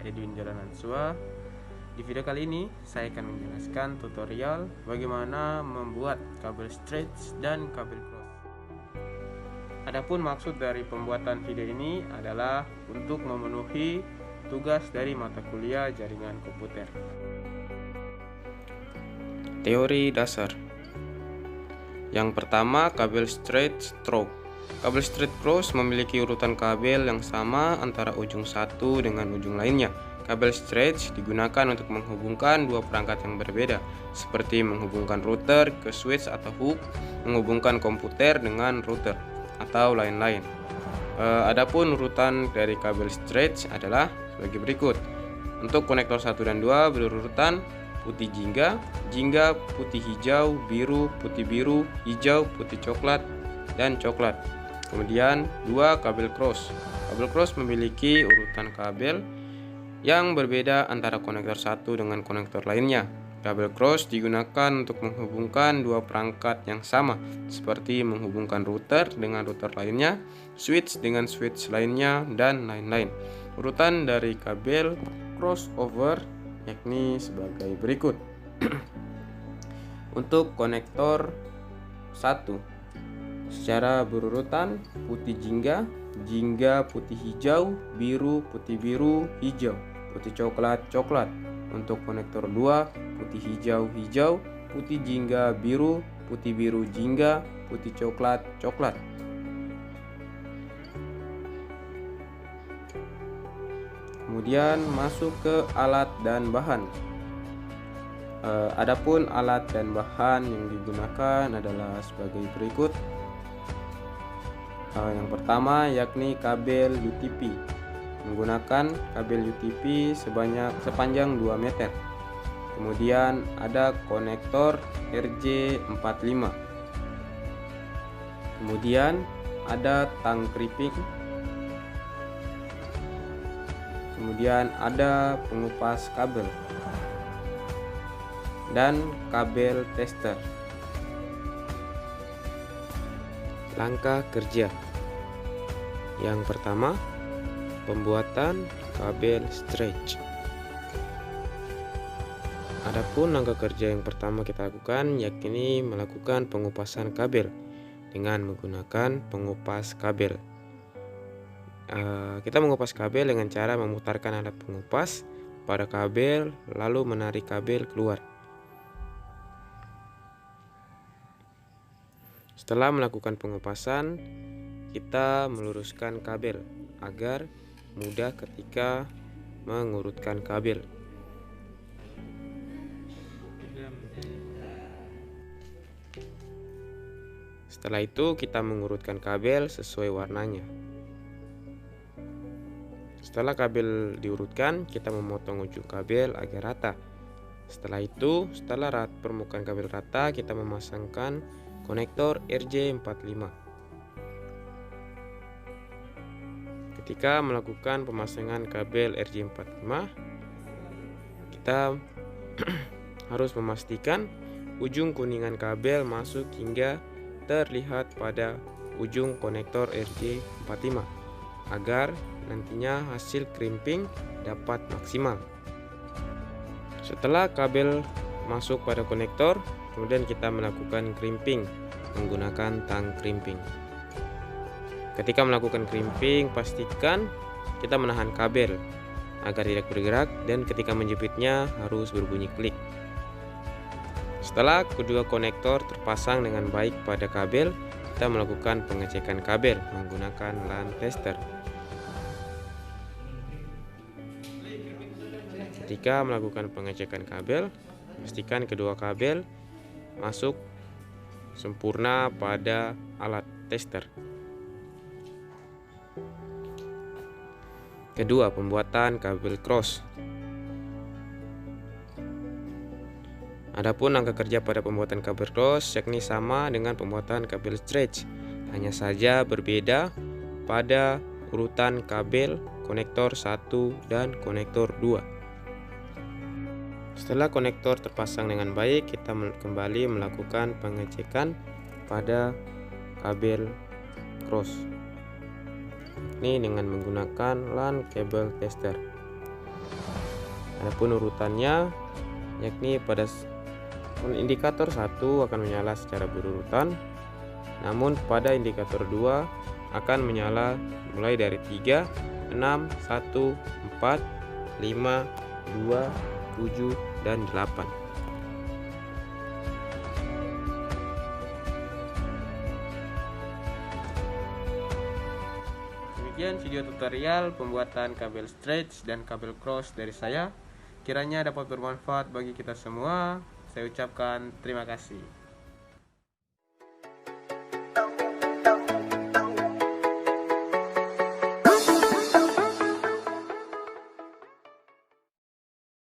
Edwin Jolanansua. Di video kali ini saya akan menjelaskan tutorial bagaimana membuat kabel stretch dan kabel cross. Adapun maksud dari pembuatan video ini adalah untuk memenuhi tugas dari mata kuliah jaringan komputer. Teori dasar. Yang pertama, kabel stretch stroke. Kabel stretch cross memiliki urutan kabel yang sama antara ujung satu dengan ujung lainnya. Kabel stretch digunakan untuk menghubungkan dua perangkat yang berbeda, seperti menghubungkan router ke switch atau hook, menghubungkan komputer dengan router, atau lain-lain. Adapun urutan dari kabel stretch adalah sebagai berikut. Untuk konektor 1 dan 2 berurutan putih jingga, jingga, putih hijau, biru, putih biru, hijau, putih coklat, dan coklat. Kemudian 2 kabel cross. Kabel cross memiliki urutan kabel yang berbeda antara konektor 1 dengan konektor lainnya. Kabel cross digunakan untuk menghubungkan dua perangkat yang sama, seperti menghubungkan router dengan router lainnya, switch dengan switch lainnya, dan lain-lain. Urutan dari kabel crossover yakni sebagai berikut. Untuk konektor 1 secara berurutan putih jingga, jingga putih hijau, biru putih biru, hijau, putih coklat coklat. Untuk konektor 2 putih hijau hijau, putih jingga biru, putih biru jingga, putih coklat coklat. Kemudian masuk ke alat dan bahan. Adapun alat dan bahan yang digunakan adalah sebagai berikut. Yang pertama yakni kabel UTP. Menggunakan kabel UTP sepanjang 2 meter. Kemudian ada konektor RJ45. Kemudian ada tang crimping. Kemudian ada pengupas kabel dan kabel tester. Langkah kerja. Yang pertama, pembuatan kabel stretch. Adapun langkah kerja yang pertama kita lakukan yakni melakukan pengupasan kabel dengan menggunakan pengupas kabel. Kita mengupas kabel dengan cara memutarkan alat pengupas pada kabel lalu menarik kabel keluar. Setelah melakukan pengupasan, kita meluruskan kabel agar mudah ketika mengurutkan kabel. Setelah itu kita mengurutkan kabel sesuai warnanya. Setelah kabel diurutkan, kita memotong ujung kabel agar rata. Setelah itu, setelah permukaan kabel rata, kita memasangkan konektor RJ45. Ketika melakukan pemasangan kabel RJ45, kita harus memastikan ujung kuningan kabel masuk hingga terlihat pada ujung konektor RJ45 agar nantinya hasil crimping dapat maksimal. Setelah kabel masuk pada konektor, kemudian kita melakukan crimping menggunakan tang crimping. Ketika melakukan crimping, pastikan kita menahan kabel agar tidak bergerak dan ketika menjepitnya harus berbunyi klik. Setelah kedua konektor terpasang dengan baik pada kabel, kita melakukan pengecekan kabel menggunakan LAN tester. Ketika melakukan pengecekan kabel, pastikan kedua kabel masuk sempurna pada alat tester. Kedua, pembuatan kabel cross. Adapun langkah kerja pada pembuatan kabel cross yakni sama dengan pembuatan kabel stretch, hanya saja berbeda pada urutan kabel konektor 1 dan konektor 2. Setelah konektor terpasang dengan baik, kita kembali melakukan pengecekan pada kabel cross. Ini dengan menggunakan LAN cable tester. Adapun urutannya yakni pada indikator 1 akan menyala secara berurutan, namun pada indikator 2 akan menyala mulai dari 3, 6, 1, 4, 5, 2, 7, dan 8. Demikian video tutorial pembuatan kabel stretch dan kabel cross dari saya. Kiranya dapat bermanfaat bagi kita semua. Saya ucapkan terima kasih.